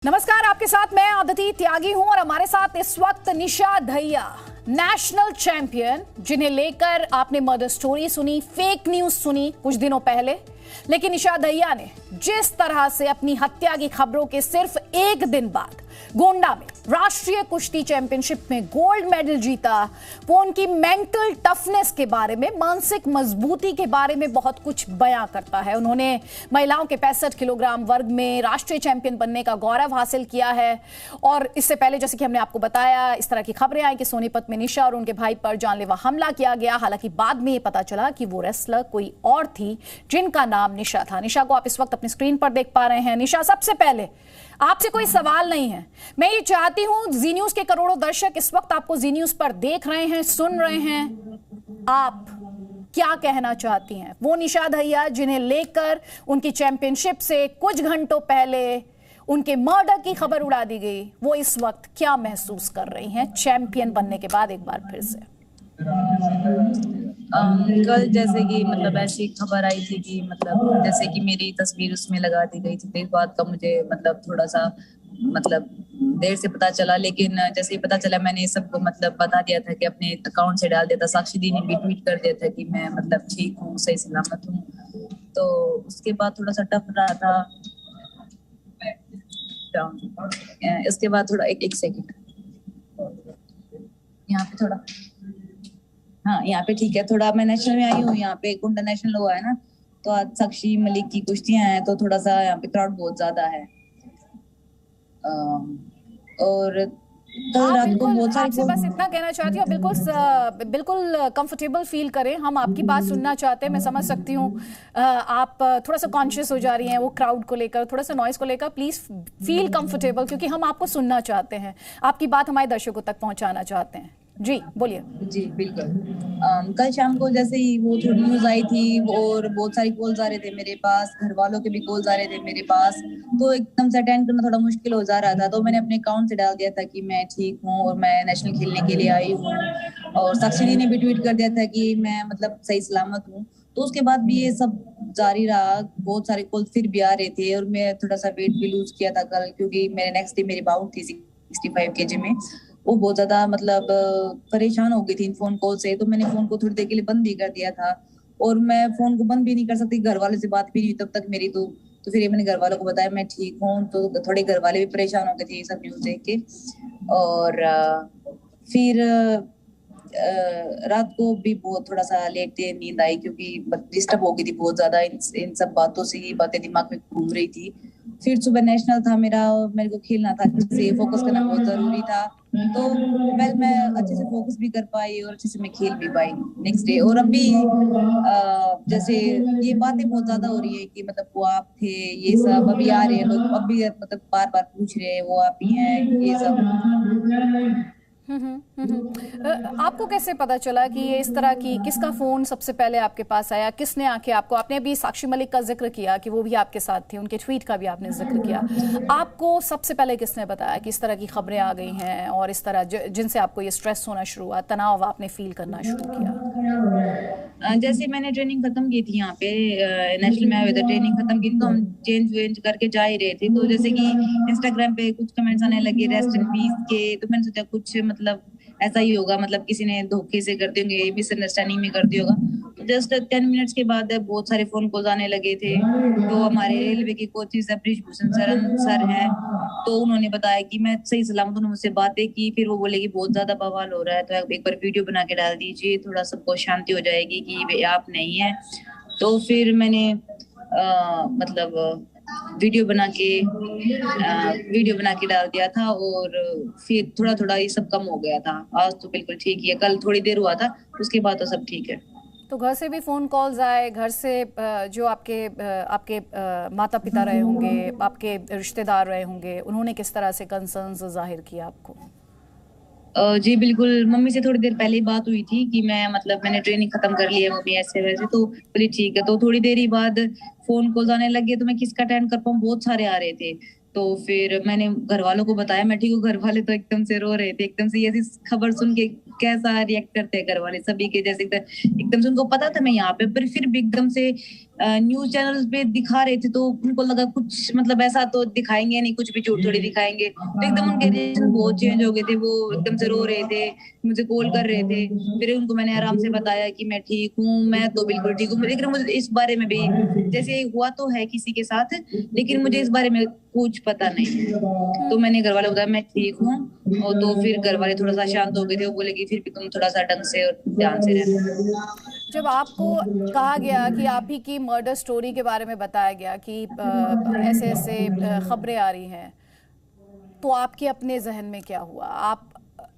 नमस्कार, आपके साथ मैं अदिति त्यागी हूं और हमारे साथ इस वक्त निशा दहिया, नेशनल चैंपियन, जिन्हें लेकर आपने मर्डर स्टोरी सुनी, फेक न्यूज सुनी कुछ दिनों पहले। लेकिन निशा दहिया ने जिस तरह से अपनी हत्या की खबरों के सिर्फ एक दिन बाद गोंडा में राष्ट्रीय कुश्ती चैंपियनशिप में गोल्ड मेडल जीता, वो उनकी मेंटल टफनेस के बारे में, मानसिक मजबूती के बारे में बहुत कुछ बयां करता है। उन्होंने महिलाओं के 65 किलोग्राम वर्ग में राष्ट्रीय चैंपियन बनने का गौरव हासिल किया है। और इससे पहले, जैसे कि हमने आपको बताया, इस तरह की खबरें आई कि सोनीपत में निशा और उनके भाई पर जानलेवा हमला किया गया। हालांकि बाद में ये पता चला कि वो रेसलर कोई और थी जिनका नाम निशा था। निशा को आप इस वक्त अपनी स्क्रीन पर देख पा रहे हैं। निशा, सबसे पहले आपसे कोई सवाल नहीं है, मैं ये चाहती हूं, जी न्यूज के करोड़ों दर्शक इस वक्त आपको जी न्यूज पर देख रहे हैं, सुन रहे हैं, आप क्या कहना चाहती हैं? वो निशा दहिया जिन्हें लेकर उनकी चैंपियनशिप से कुछ घंटों पहले उनके मर्डर की खबर उड़ा दी गई, वो इस वक्त क्या महसूस कर रही हैं चैंपियन बनने के बाद एक बार फिर से? कल जैसे कि मतलब ऐसी खबर आई थी कि मतलब जैसे कि मेरी तस्वीर उसमें लगा दी गई थी, तो इस बात का मुझे मतलब थोड़ा सा मतलब देर से पता चला। लेकिन जैसे ही पता चला, मैंने सबको मतलब बता दिया था कि अपने अकाउंट से डाल दिया था। साक्षी दी ने भी ट्वीट कर दिया था कि मैं मतलब ठीक हूँ, सही सलामत हूँ। तो उसके बाद थोड़ा सा टफ रहा था। इसके बाद थोड़ा एक सेकंड, यहाँ पे थोड़ा, हाँ यहाँ पे ठीक है। थोड़ा मैं नेशनल में आई हूँ, यहाँ पे गोंडा नेशनल हुआ है ना, तो आज साक्षी मलिक की कुश्तियां हैं, तो थोड़ा सा यहाँ पे क्राउड बहुत ज्यादा है। और कल रात को बहुत सारे, आपसे बस इतना कहना चाहती हूँ, बिल्कुल कंफर्टेबल फील करें, हम आपकी बात सुनना चाहते हैं। मैं समझ सकती हूँ आप थोड़ा सा कॉन्शियस हो जा रही हैं वो क्राउड को लेकर, थोड़ा सा नॉइस को लेकर। प्लीज फील कंफर्टेबल, क्योंकि हम आपको सुनना चाहते हैं, आपकी बात हमारे दर्शकों तक पहुंचाना चाहते हैं। जी बोलिए। जी बिल्कुल। कल शाम को जैसे ही वो थोड़ी न्यूज आई थी और बहुत सारी कॉल्स आ रहे थे मेरे पास, घर वालों के भी कॉल्स आ रहे थे मेरे पास, तो एकदम से अटेंड करना थोड़ा मुश्किल हो जा रहा था। तो मैंने अपने अकाउंट से डाल दिया था कि मैं ठीक हूँ और मैं नेशनल खेलने के लिए आई हूँ। और साक्षी दी ने भी ट्वीट कर दिया था कि मैं मतलब सही सलामत हूँ। तो उसके बाद भी ये सब जारी रहा, बहुत सारे कॉल फिर भी आ रहे थे। और मैं थोड़ा सा वेट भी लूज किया था कल, क्योंकि मेरे नेक्स्ट डे मेरी बाउट थी 65 kg में। वो बहुत ज्यादा मतलब परेशान हो गई थी इन फोन कॉल से, तो मैंने फोन को थोड़ी देर के लिए बंद भी कर दिया था। और मैं फोन को बंद भी नहीं कर सकती, घर वालों से बात भी नहीं तब तक मेरी। तो फिर ये मैंने घर वालों को बताया मैं ठीक हूँ, तो थोड़े घर वाले भी परेशान हो गए थे ये सब न्यूज देख के। और फिर रात को भी बहुत थोड़ा सा लेट नींद आई, क्योंकि डिस्टर्ब हो गई थी बहुत ज्यादा इन सब बातों से। ये बातें दिमाग में घूम रही थी। फिर सुबह नेशनल था मेरा, मेरे को खेलना था, अच्छे फोकस करना बहुत जरूरी था। तो वेल मैं अच्छे से फोकस भी कर पाई और अच्छे से मैं खेल भी पाई नेक्स्ट डे। और अभी जैसे ये बातें बहुत ज्यादा हो रही है कि मतलब वो आप थे, ये सब अभी आ रहे हैं लोग, अभी मतलब बार बार पूछ रहे हैं वो आप ही हैं, ये सब। आपको कैसे पता चला कि ये इस तरह की, किसका फोन सबसे पहले आपके पास आया, किसने आके आपको, आपने अभी साक्षी मलिक का जिक्र किया कि वो भी आपके साथ थी, उनके ट्वीट का भी आपने जिक्र किया, आपको सबसे पहले किसने बताया कि इस तरह की खबरें आ गई हैं और इस तरह जिनसे आपको ये स्ट्रेस होना शुरू हुआ, तनाव आपने फील करना शुरू किया? जैसे मैंने ट्रेनिंग खत्म की थी यहाँ पे नेशनल में आए थे, ट्रेनिंग खत्म की तो हम चेंज करके जा ही रहे थे। तो जैसे कि इंस्टाग्राम पे कुछ कमेंट्स आने लगे रेस्ट इन पीस के, तो मैंने सोचा कुछ मतलब ऐसा ही होगा, मतलब किसी ने धोखे से कर दिए होंगे, मिसअंडरस्टैंडिंग में कर दिया होगा। तो जस्ट 10 मिनट्स के बाद बहुत सारे फोन कॉल आने लगे थे। तो हमारे रेलवे के कोचेज ब्रिजभूषण सर हैं, तो उन्होंने बताया कि मैं सही सलामत, उन्होंने मुझसे बातें की। फिर वो बोले कि बहुत ज्यादा बवाल हो रहा है, तो एक बार वीडियो बना के डाल दीजिए, थोड़ा सबको शांति हो जाएगी कि आप नहीं है। तो फिर मैंने मतलब वीडियो बना के डाल दिया था। और फिर थोड़ा थोड़ा ये सब कम हो गया था। आज तो बिल्कुल ठीक ही है, कल थोड़ी देर हुआ था, उसके बाद तो सब ठीक है। तो घर से भी फोन कॉल्स आए, घर से जो आपके माता पिता रहे होंगे, आपके रिश्तेदार रहे होंगे, उन्होंने किस तरह से कंसर्न्स जाहिर किया आपको? जी बिल्कुल, मम्मी से थोड़ी देर पहले ही बात हुई थी कि मैं मतलब मैंने ट्रेनिंग खत्म कर ली है मम्मी, ऐसे वैसे। तो बोली ठीक है। तो थोड़ी देर ही बाद फोन कॉल आने लगे, तो मैं किसका अटेंड कर पाऊँ, बहुत सारे आ रहे थे। तो फिर मैंने घर वालों को बताया मैं ठीक हूँ। घर वाले तो एकदम से रो रहे थे, एकदम से ऐसी खबर सुन के कैसा रिएक्ट करते हैं घर वाले सभी के, जैसे एकदम से उनको पता था मैं यहाँ पे, पर फिर भी एकदम से न्यूज चैनल्स पे दिखा रहे थे तो उनको लगा कुछ मतलब ऐसा तो दिखाएंगे नहीं, कुछ भी झूठ थोड़ी दिखाएंगे। तो एकदम उनके रिएक्शन बहुत चेंज हो गए थे, वो एकदम से रो रहे थे, मुझे कॉल कर रहे थे। फिर उनको मैंने आराम से बताया कि मैं ठीक हूँ, मैं तो बिल्कुल ठीक हूँ, लेकिन मुझे इस बारे में भी जैसे हुआ तो है किसी के साथ, लेकिन मुझे इस बारे में कुछ पता नहीं। तो मैंने घर वाले को बताया मैं ठीक हूँ, और तो फिर घर वाले थोड़ा सा शांत हो गए थे। वो बोले कि फिर भी तुम थोड़ा सा ढंग से और ध्यान से रहना। जब आपको कहा गया कि आप ही की मर्डर स्टोरी के बारे में बताया गया कि ऐसे ऐसे खबरें आ रही हैं, तो आपके अपने जहन में क्या हुआ?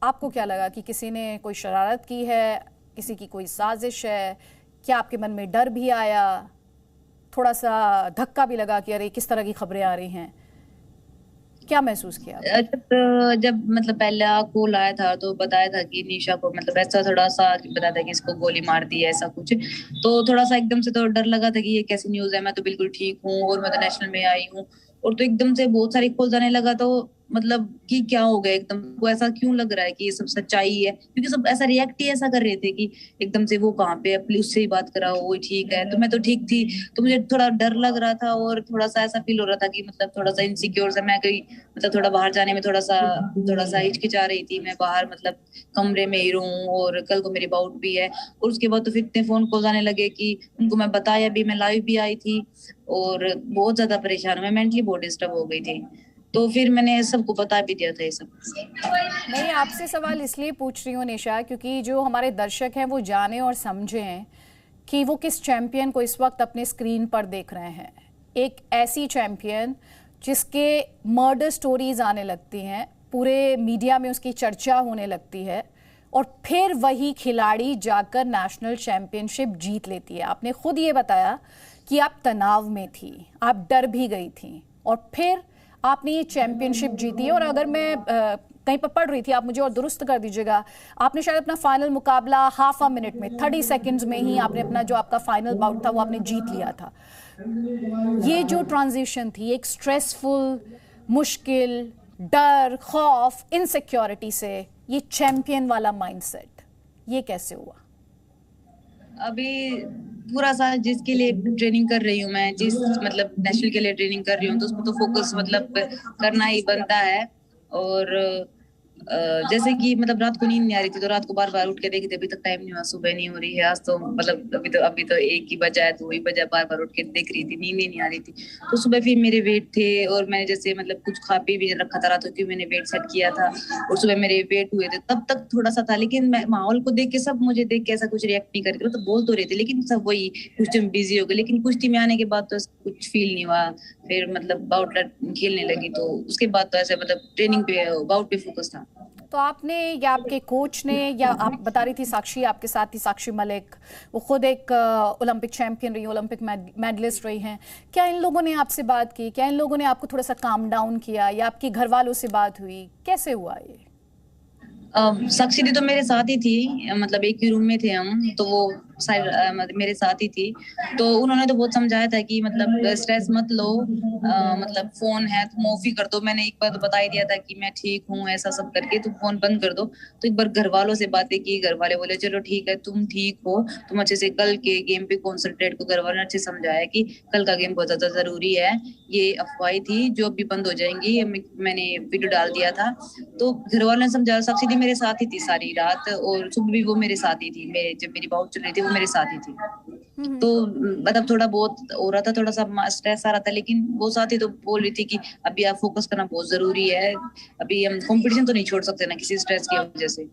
आपको क्या लगा कि किसी ने कोई शरारत की है, किसी की कोई साजिश है? क्या आपके मन में डर भी आया, थोड़ा सा धक्का भी लगा कि अरे किस तरह की खबरें आ रही हैं? क्या महसूस किया? जब मतलब पहला कॉल आया था तो बताया था कि निशा को मतलब ऐसा थोड़ा सा बताया था कि इसको गोली मार दी है, ऐसा कुछ। तो थोड़ा सा एकदम से तो डर लगा था कि ये कैसी न्यूज़ है, मैं तो बिल्कुल ठीक हूँ और मैं तो नेशनल में आई हूँ। और तो एकदम से बहुत सारी कॉल आने लगा, तो मतलब कि क्या हो गया, एकदम को ऐसा क्यों लग रहा है कि ये सब सच्चाई है, क्योंकि सब ऐसा रिएक्ट ही ऐसा कर रहे थे कि एकदम से वो कहाँ पे है, पुलिस से ही बात कराओ, वो ठीक है। तो मैं तो ठीक थी, तो मुझे थोड़ा डर लग रहा था और थोड़ा सा ऐसा फील हो रहा था कि मतलब थोड़ा सा इनसिक्योर सा, मैं कहीं मतलब थोड़ा बाहर जाने में थोड़ा सा हिचकिचा रही थी। मैं बाहर मतलब कमरे में ही रहूं, और कल को मेरी बाउट भी है। और उसके बाद तो फिर इतने फोन कॉल आने लगे कि उनको मैं बताया भी, मैं लाइव भी आई थी और बहुत ज्यादा परेशान हूं, मैं मेंटली बहुत डिस्टर्ब हो गई थी। तो फिर मैंने सबको बता भी दिया था ये सब। मैं आपसे सवाल इसलिए पूछ रही हूँ निशा, क्योंकि जो हमारे दर्शक हैं वो जाने और समझें कि वो किस चैंपियन को इस वक्त अपने स्क्रीन पर देख रहे हैं। एक ऐसी चैंपियन जिसके मर्डर स्टोरीज आने लगती हैं, पूरे मीडिया में उसकी चर्चा होने लगती है, और फिर वही खिलाड़ी जाकर नेशनल चैंपियनशिप जीत लेती है। आपने खुद ये बताया कि आप तनाव में थी, आप डर भी गई थी, और फिर आपने ये चैंपियनशिप जीती है। और अगर मैं कहीं पर पढ़ रही थी, आप मुझे और दुरुस्त कर दीजिएगा, आपने शायद अपना फाइनल मुकाबला हाफ अ मिनट में 30 सेकंड्स में ही आपने अपना जो आपका फाइनल बाउट था वो आपने जीत लिया था। ये जो ट्रांजिशन थी एक स्ट्रेसफुल, मुश्किल, डर, खौफ, इनसिक्योरिटी से ये चैंपियन वाला माइंडसेट, ये कैसे हुआ? अभी पूरा सा जिसके लिए ट्रेनिंग कर रही हूँ मैं, जिस मतलब नेशनल के लिए ट्रेनिंग कर रही हूँ, तो उसमें तो फोकस मतलब करना ही बनता है। और जैसे कि मतलब रात को नींद नहीं आ रही थी, तो रात को बार बार उठ के देखी थी, अभी तक टाइम नहीं हुआ, सुबह नहीं हो रही है। आज तो मतलब अभी तो 1 ही बजा है, तो वही बजा, बार बार उठ के देख रही थी, नींद ही नहीं आ रही थी। तो सुबह फिर मेरे वेट थे, और मैंने जैसे मतलब कुछ खा पी भी रखा था रात को, क्योंकि मैंने वेट सेट किया था, और सुबह मेरे वेट हुए थे। तब तक थोड़ा सा था, लेकिन मैं माहौल को देख के, सब मुझे देख के ऐसा कुछ रिएक्ट नहीं कर रहे थे, मतलब बोल तो रहे थे, लेकिन सब वही कुश्ती में बिजी हो गए। लेकिन कुश्ती में आने के बाद तो कुछ फील नहीं हुआ। फिर मतलब बाउट खेलने लगी, तो उसके बाद तो ऐसे मतलब ट्रेनिंग पे, बाउट पे फोकस था। तो आपने या आपके कोच ने, या आप बता रही थी साक्षी आपके साथ थी, साक्षी मलिक, वो खुद एक ओलंपिक चैंपियन रही, ओलंपिक मेडलिस्ट रही हैं, क्या इन लोगों ने आपसे बात की? क्या इन लोगों ने आपको थोड़ा सा काम डाउन किया, या आपके घर वालों से बात हुई? कैसे हुआ ये? साक्षी दी तो मेरे साथ ही थी, मतलब एक ही रूम में थे हम, तो वो मतलब मेरे साथ ही थी। तो उन्होंने तो बहुत समझाया था कि मतलब स्ट्रेस मत लो, मतलब फोन है तुम ऑफ ही कर दो। मैंने एक बार तो बता ही दिया था कि मैं ठीक हूँ, ऐसा सब करके तुम फोन बंद कर दो। तो एक बार घर वालों से बातें की, घर वाले बोले चलो ठीक है, तुम ठीक हो, तुम अच्छे से कल के गेम पे कॉन्सेंट्रेट को। घर वालों ने अच्छे से समझाया कि कल का गेम बहुत ज्यादा जरूरी है, ये अफवाह थी जो अभी बंद हो जाएंगी। मैंने वीडियो डाल दिया था, तो घर वालों ने समझाया। साक्षी दी मेरे साथ ही थी सारी रात, और सुबह भी वो मेरे साथ ही थी, जब मेरी बाउट चल रही थी वो मेरे साथ ही थी। तो मतलब थोड़ा बहुत हो रहा था, थोड़ा सा स्ट्रेस आ रहा था, लेकिन वो साथ ही तो बोल रही थी कि अभी आप फोकस करना बहुत जरूरी है, अभी हम कंपटीशन तो नहीं छोड़ सकते ना किसी स्ट्रेस की वजह से।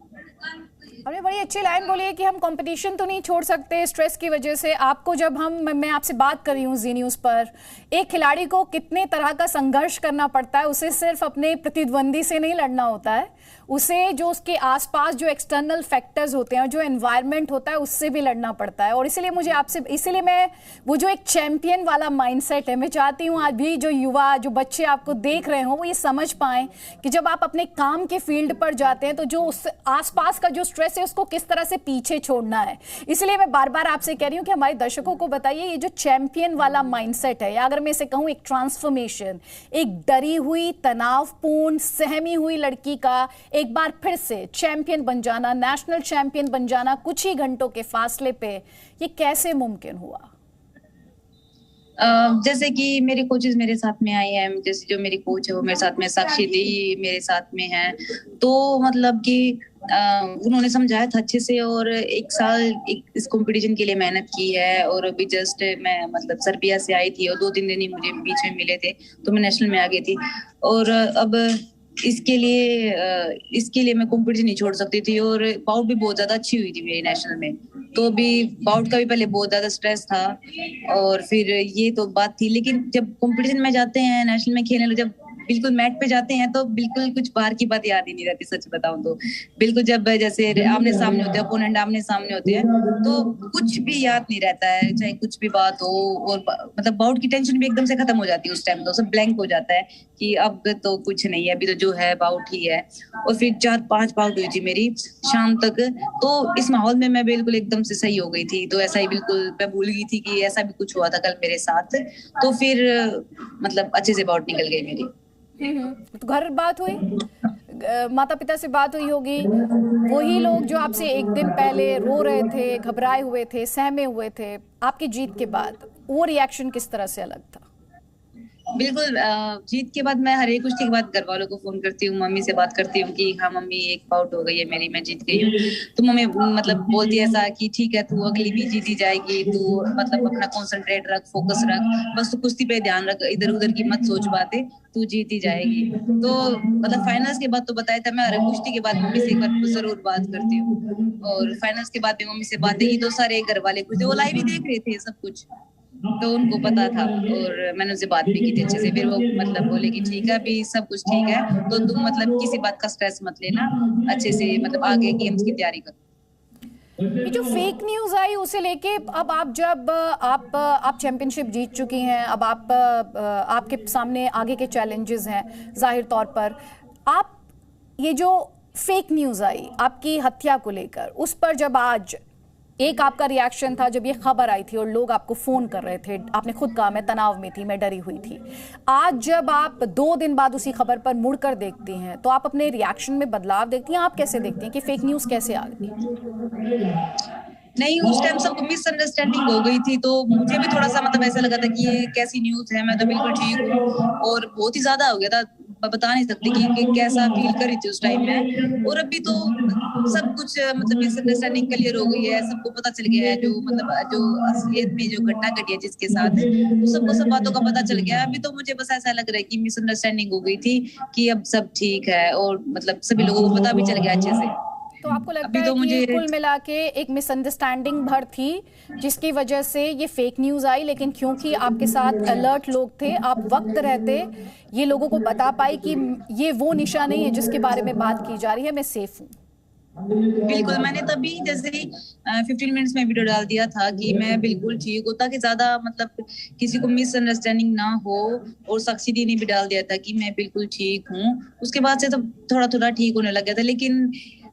आपने बड़ी अच्छी लाइन बोली है कि हम कंपटीशन तो नहीं छोड़ सकते स्ट्रेस की वजह से। आपको जब मैं आपसे बात कर रही हूँ जी न्यूज़ पर, एक खिलाड़ी को कितने तरह का संघर्ष करना पड़ता है। उसे सिर्फ अपने प्रतिद्वंदी से नहीं लड़ना होता है, उसे जो उसके आसपास जो एक्सटर्नल फैक्टर्स होते हैं, जो एनवायरनमेंट होता है, उससे भी लड़ना पड़ता है। और इसीलिए मैं वो जो एक चैंपियन वाला माइंडसेट है, मैं चाहती हूँ आज भी जो युवा, जो बच्चे आपको देख रहे हो, वो ये समझ पाएं कि जब आप अपने काम के फील्ड पर जाते हैं तो जो उस आसपास का जो स्ट्रेस है उसको किस तरह से पीछे छोड़ना है। इसलिए मैं बार बार आपसे कह रही हूँ कि हमारे दर्शकों को बताइए, ये जो चैंपियन वाला माइंडसेट है, या अगर मैं इसे कहूँ एक ट्रांसफॉर्मेशन, एक डरी हुई, तनावपूर्ण, सहमी हुई लड़की का एक बार फिर से चैंपियन बन जाना, नेशनल चैंपियन बन जाना कुछ ही घंटों के फासले पे, ये कैसे मुमकिन हुआ? जैसे कि मेरे कोचेस मेरे साथ में आए हैं, जैसे जो मेरी कोच है वो मेरे साथ में, साक्षी दी मेरे साथ में है, तो मतलब कि उन्होंने समझाया था अच्छे से, और 1 साल इस कंपटीशन के लिए मेहनत की है। और अभी जस्ट मैं मतलब सर्बिया से आई थी और 2-3 दिन ही मुझे बीच में मिले थे, तो मैं नेशनल में आ गई थी। और अब इसके लिए मैं कंपटीशन नहीं छोड़ सकती थी, और बाउट भी बहुत ज्यादा अच्छी हुई थी मेरी नेशनल में। तो अभी बाउट का भी पहले बहुत ज्यादा स्ट्रेस था, और फिर ये तो बात थी। लेकिन जब कंपटीशन में जाते हैं, नेशनल में खेलने, जब बिल्कुल मैट पे जाते हैं तो बिल्कुल कुछ बाहर की बात याद ही नहीं रहती, सच बताऊं तो। बिल्कुल जब जैसे आमने सामने होते हैं, अपोनेंट आमने सामने होते हैं, तो कुछ भी याद नहीं रहता है, चाहे कुछ भी बात हो। और मतलब बाउट की टेंशन भी एकदम से खत्म हो जाती है उस टाइम, तो सब ब्लैंक हो जाता है कि अब तो कुछ नहीं है, अभी तो जो है बाउट ही है। और फिर 4-5 बाउट हुई थी मेरी शाम तक, तो इस माहौल में मैं बिल्कुल एकदम से सही हो गई थी। तो ऐसा ही बिल्कुल मैं भूल गई थी कि ऐसा भी कुछ हुआ था कल मेरे साथ। तो फिर मतलब अच्छे से बाउट निकल गई मेरी। तो घर बात हुई, माता पिता से बात हुई होगी, वही लोग जो आपसे एक दिन पहले रो रहे थे, घबराए हुए थे, सहमे हुए थे, आपकी जीत के बाद वो रिएक्शन किस तरह से अलग था? बिल्कुल, जीत के बाद मैं हर एक कुश्ती के बाद घर वालों को फोन करती हूँ, मम्मी से बात करती हूँ कि हाँ मम्मी, एक बाउट हो गई है मेरी, मैं जीत गई हूँ। तो मम्मी मतलब बोलती है ऐसा कि ठीक है, तू अगली भी जीती जाएगी, तू मतलब अपना कंसंट्रेट रख, फोकस रख, बस तू कुश्ती पे ध्यान रख, इधर उधर की मत सोच बातें, तू जीती जाएगी। तो मतलब फाइनल्स के बाद तो बताया था, मैं हर कुश्ती के बाद मम्मी से एक बार जरूर बात करती हूँ। और फाइनल्स के बाद भी मम्मी से बातें की, तो सारे घर वाले खुश थे, वो लाइव ही देख रहे थे सब कुछ, तो उनको पता था। और मैंने उससे बात भी की थी अच्छे से। फिर वो मतलब बोले कि ठीक है, अभी सब कुछ ठीक है, तो तुम मतलब किसी बात का स्ट्रेस मत लेना, अच्छे से मतलब आगे गेम्स की तैयारी करो। ये जो फेक न्यूज आई उसे लेके अब आप जब आप चैंपियनशिप जीत चुकी हैं, अब आपके सामने आगे के चैलेंजेस हैं, जाहिर तौर पर आप, ये जो फेक न्यूज आई आपकी हत्या को लेकर, उस पर जब आज एक आपका रिएक्शन था जब ये खबर आई थी और लोग आपको फोन कर रहे थे, आपने खुद कहा मैं तनाव में थी, मैं डरी हुई थी। आज जब आप 2 दिन बाद उसी खबर पर मुड़कर देखती हैं तो आप अपने रिएक्शन में बदलाव देखती हैं? आप कैसे देखती हैं कि फेक न्यूज कैसे आ गई? नहीं, उस टाइम सबको मिसअंडरस्टैंडिंग हो गई थी, तो मुझे भी थोड़ा सा मतलब ऐसा लगा था कि ये कैसी न्यूज है, मैं तो बिल्कुल ठीक हूँ। और बहुत ही ज्यादा हो गया था, मैं बता नहीं सकती कि कैसा फील करी थी उस टाइम में। और अभी तो सब कुछ मतलब मिसअंडरस्टैंडिंग क्लियर हो गई है, सबको पता चल गया है जो मतलब जो असलियत में जो घटना घटी है जिसके साथ, तो सबको सब बातों का पता चल गया। अभी तो मुझे बस ऐसा लग रहा है कि मिसअंडरस्टैंडिंग हो गई थी, कि अब सब ठीक है, और मतलब सभी लोगों को पता भी चल गया अच्छे से। तो आपको लगता अभी है तो कि ये मुझे कुल मिला के एक मिसअंडरस्टैंडिंग भर थी जिसकी वजह से ये फेक न्यूज आई, लेकिन क्योंकि आपके साथ अलर्ट लोग थे, आप वक्त रहते ये लोगों को बता पाई कि ये वो निशा नहीं है जिसके बारे में बात की जा रही है, मैं सेफ हूँ। बिल्कुल, मैंने तभी जैसे 15 मिनट्स में वीडियो डाल दिया था कि मैं बिल्कुल ठीक हूँ, ताकि ज्यादा मतलब किसी को मिसअंडरस्टैंडिंग ना हो। और साक्षी दी ने भी डाल दिया था कि मैं बिल्कुल ठीक हूँ। उसके बाद से तो थोड़ा थोड़ा ठीक होने लग गया था। लेकिन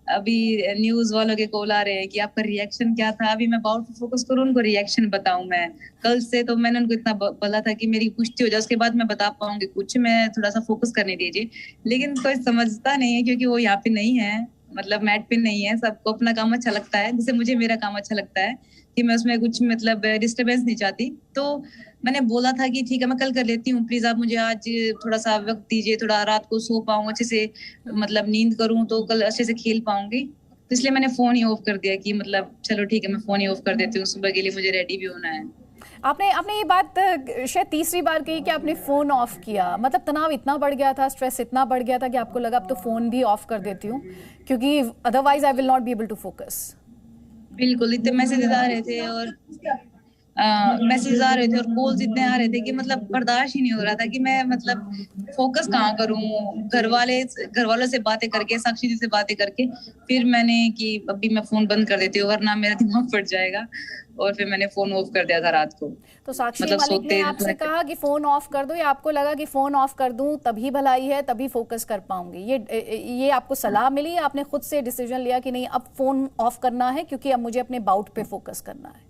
अभी न्यूज वालों के कॉल आ रहे हैं कि आपका रिएक्शन क्या था। अभी मैं बाउट पे फोकस करूँ, उनको रिएक्शन बताऊं मैं कल से? तो मैंने उनको इतना बोला था कि मेरी कुश्ती हो जाए, उसके बाद मैं बता पाऊंगी कुछ, मैं थोड़ा सा फोकस करने दीजिए। लेकिन कोई समझता नहीं है, क्योंकि वो यहाँ पे नहीं है, मतलब मैट पे नहीं है। सबको अपना काम अच्छा लगता है, जैसे मुझे मेरा काम अच्छा लगता है कि मैं उसमें कुछ मतलब डिस्टरबेंस नहीं चाहती। तो मैंने बोला था कि ठीक है, मैं कल कर लेती हूँ, प्लीज आप मुझे आज थोड़ा सा वक्त दीजिए, थोड़ा रात को सो पाऊँ अच्छे से, मतलब नींद करूँ तो कल अच्छे से खेल पाऊंगी। तो इसलिए मैंने फोन ही ऑफ कर दिया कि मतलब चलो ठीक है, मैं फोन ही ऑफ कर देती हूँ, सुबह के लिए मुझे रेडी भी होना है। आपने आपने ये बात शायद तीसरी बार कही कि आपने फोन ऑफ किया, मतलब तनाव इतना बढ़ गया था, स्ट्रेस इतना बढ़ गया था कि आपको लगा अब तो फोन भी ऑफ कर देती हूँ, क्योंकि otherwise I will not be able to focus. बिल्कुल, इतने मैसेजेस आ रहे थे और मैसेज आ रहे थे और कॉल्स इतने आ रहे थे कि मतलब बर्दाश्त ही नहीं हो रहा था कि मैं मतलब फोकस कहाँ करूँ। घर वालों से बातें करके, साक्षी जी से बातें करके फिर मैंने कि अभी मैं फोन बंद कर देती हूँ, वरना मेरा दिमाग फट जाएगा। और फिर मैंने फोन ऑफ कर दिया था रात को। तो साक्षी मतलब मलिक ने सोते आपसे कहा कि फोन ऑफ कर दो, या आपको लगा कि फोन ऑफ कर दूं तभी भलाई है, तभी फोकस कर पाऊंगी? ये आपको सलाह मिली या आपने खुद से डिसीजन लिया कि नहीं अब फोन ऑफ करना है क्योंकि अब मुझे अपने बाउट पे फोकस करना है?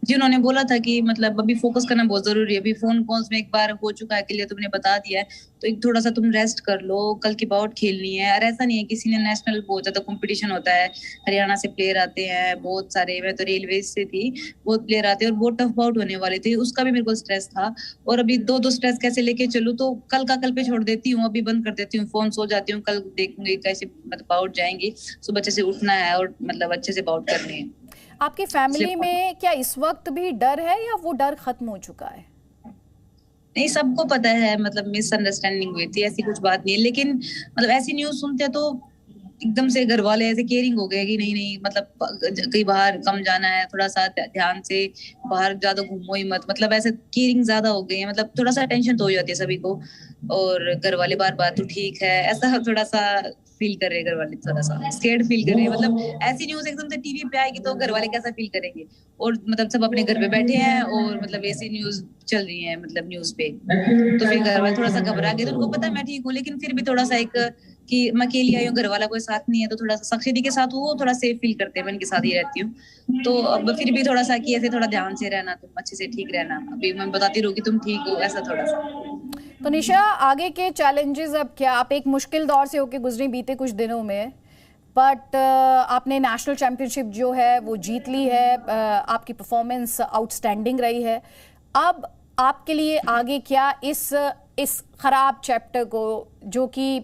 जी उन्होंने बोला था कि मतलब अभी फोकस करना बहुत जरूरी है, अभी फोन कॉल्स में एक बार हो चुका है, के लिए तुमने बता दिया है, तो एक थोड़ा सा तुम रेस्ट कर लो, कल की बाउट खेलनी है। और ऐसा नहीं है, किसी ने नेशनल बहुत ज्यादा कंपटीशन होता है, हरियाणा से प्लेयर आते हैं बहुत सारे, मैं तो रेलवे से थी, बहुत प्लेयर आते हैं और बहुत टफ बाउट होने वाले थे, उसका भी मेरे को स्ट्रेस था। और अभी दो स्ट्रेस कैसे लेके चलूं, तो कल का कल पे छोड़ देती हूँ, अभी बंद कर देती हूँ फोन, सो जाती हूँ, कल देखूंगी कैसे मतलब बाउट जाएंगी, सुबह अच्छे से उठना है और मतलब अच्छे से बाउट करनी है। आपकी फैमिली में क्या इस वक्त भी डर है या वो डर खत्म हो चुका है? नहीं, सबको पता है, मतलब मिसअंडरस्टैंडिंग हुई थी, ऐसी कुछ बात नहीं है, लेकिन मतलब ऐसी न्यूज सुनते हैं तो एकदम से घर वाले ऐसे केयरिंग हो गए कि नहीं नहीं, मतलब कहीं बाहर कम जाना है, थोड़ा सा ध्यान से, बाहर ज्यादा घूमो ही मत, मतलब ऐसे केयरिंग ज्यादा हो गई है, मतलब थोड़ा सा टेंशन तो हो जाती है सभी को। और घर वाले बार बार तो ठीक है, ऐसा थोड़ा सा फील कर रहे हैं घर वाले, थोड़ा सा स्केर्ड फील कर रहे हैं, मतलब ऐसी न्यूज एकदम से टीवी पे आएगी तो घर वाले कैसा फील करेंगे। और मतलब सब अपने घर पे बैठे हैं और मतलब ऐसी न्यूज चल रही है मतलब न्यूज पे, तो फिर घर वाले थोड़ा सा घबरा गए, तो उनको पता है मैं ठीक हूँ, लेकिन फिर भी थोड़ा सा एक कि मैं अकेली आई हूँ, घर वाला कोई साथ नहीं है, तो थोड़ा सा साक्षी दी के साथ वो थोड़ा सेफ फील करते हैं, मैं इनके साथ ही रहती हूँ, तो अब फिर भी थोड़ा सा कि ऐसे थोड़ा ध्यान से रहना, तुम अच्छे से ठीक रहना, अभी मैं बताती रहूँ कि तुम ठीक हो, ऐसा थोड़ा सा। तो निशा, आगे के चैलेंजेस अब क्या? आप एक मुश्किल दौर से होके गुजरी बीते कुछ दिनों में, बट आपने नेशनल चैंपियनशिप जो है वो जीत ली है, आपकी परफॉर्मेंस आउटस्टैंडिंग रही है। अब आपके लिए आगे क्या इस खराब चैप्टर को, जो कि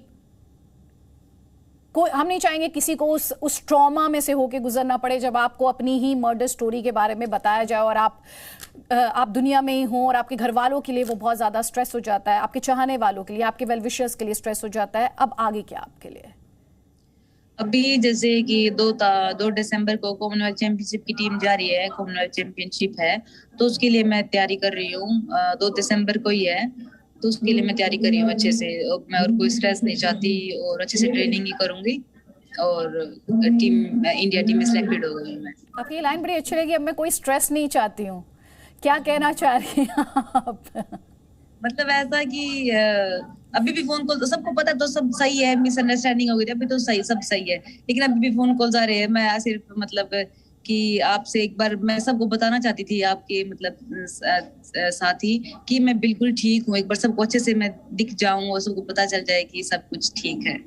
कोई हम नहीं चाहेंगे किसी को उस ट्रॉमा में से होके गुजरना पड़े, जब आपको अपनी ही मर्डर स्टोरी के बारे में बताया जाए और आप दुनिया में ही हों, और आपके घर वालों के लिए वो बहुत ज़्यादा स्ट्रेस हो जाता है, आपके चाहने वालों के लिए, आपके वेल विशर्स के लिए स्ट्रेस हो जाता है। अब आगे क्या आपके लिए? अभी जैसे कि 2 दिसंबर को कॉमनवेल्थ चैंपियनशिप की टीम जा रही है, कॉमनवेल्थ चैंपियनशिप है, तो उसके लिए मैं तैयारी कर रही हूँ, 2 दिसंबर को ही है, तो उसके लिए मैं तैयारी कर रही हूँ अच्छे से, मैं और कोई स्ट्रेस नहीं चाहती और अच्छे से ट्रेनिंग ही करूंगी, और टीम इंडिया टीम में सिलेक्टेड हो गई मैं। आपकी ये लाइन बड़ी अच्छी लगी, अब मैं कोई स्ट्रेस नहीं चाहती हूँ, क्या कहना चाह रही हैं आप? मतलब ऐसा कि अभी भी फोन कॉल, सबको पता है तो सब सही है, मिसअंडरस्टैंडिंग हो गई थी, अभी तो सही, सब सही है, लेकिन अभी भी फोन कॉल्स आ रहे हैं, मैं सिर्फ मतलब कि आपसे एक बार मैं सबको बताना चाहती थी, आपके मतलब साथी, कि मैं बिल्कुल ठीक हूँ, एक बार सबको अच्छे से मैं दिख जाऊं और सबको पता चल जाए कि सब कुछ ठीक है,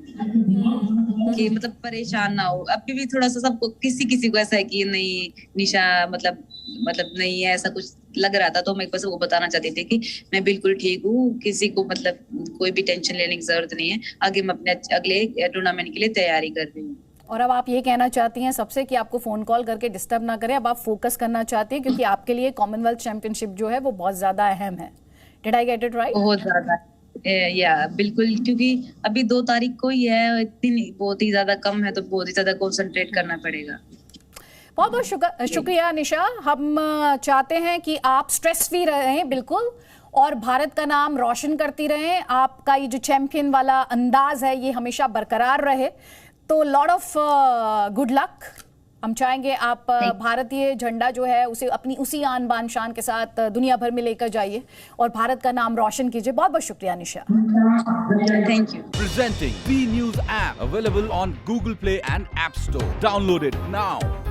कि मतलब परेशान ना हो। अभी भी थोड़ा सा सबको किसी को ऐसा है कि नहीं निशा मतलब नहीं है, ऐसा कुछ लग रहा था, तो मैं एक बार सबको बताना चाहती थी कि मैं बिल्कुल ठीक हूँ, किसी को मतलब कोई भी टेंशन लेने की जरूरत नहीं है, आगे मैं अपने अगले टूर्नामेंट के लिए तैयारी कर रही हूँ। और अब आप ये कहना चाहती हैं सबसे कि आपको फोन कॉल करके डिस्टर्ब ना करें, अब आप फोकस करना चाहती हैं, क्योंकि आपके लिए कॉमनवेल्थ चैंपियनशिप जो है वो बहुत ज्यादा अहम है। Did I get it right? बहुत ज्यादा, या बिल्कुल, क्योंकि अभी 2 तारीख को ही है, दिन बहुत ही ज्यादा कम है, तो बहुत ही ज्यादा कंसंट्रेट करना पड़ेगा। बहुत बहुत शुक्रिया निशा। हम चाहते हैं कि आप स्ट्रेस फ्री रहें बिल्कुल, और भारत का नाम रोशन करती रहें, आपका ये जो चैंपियन वाला अंदाज है ये हमेशा बरकरार रहे, तो लॉट ऑफ गुड लक। हम चाहेंगे आप भारतीय झंडा जो है उसे अपनी उसी आन बान शान के साथ दुनिया भर में लेकर जाइए और भारत का नाम रोशन कीजिए। बहुत बहुत शुक्रिया Nisha. Thank you. Presenting B News app, available on Google Play and App Store. Download it now.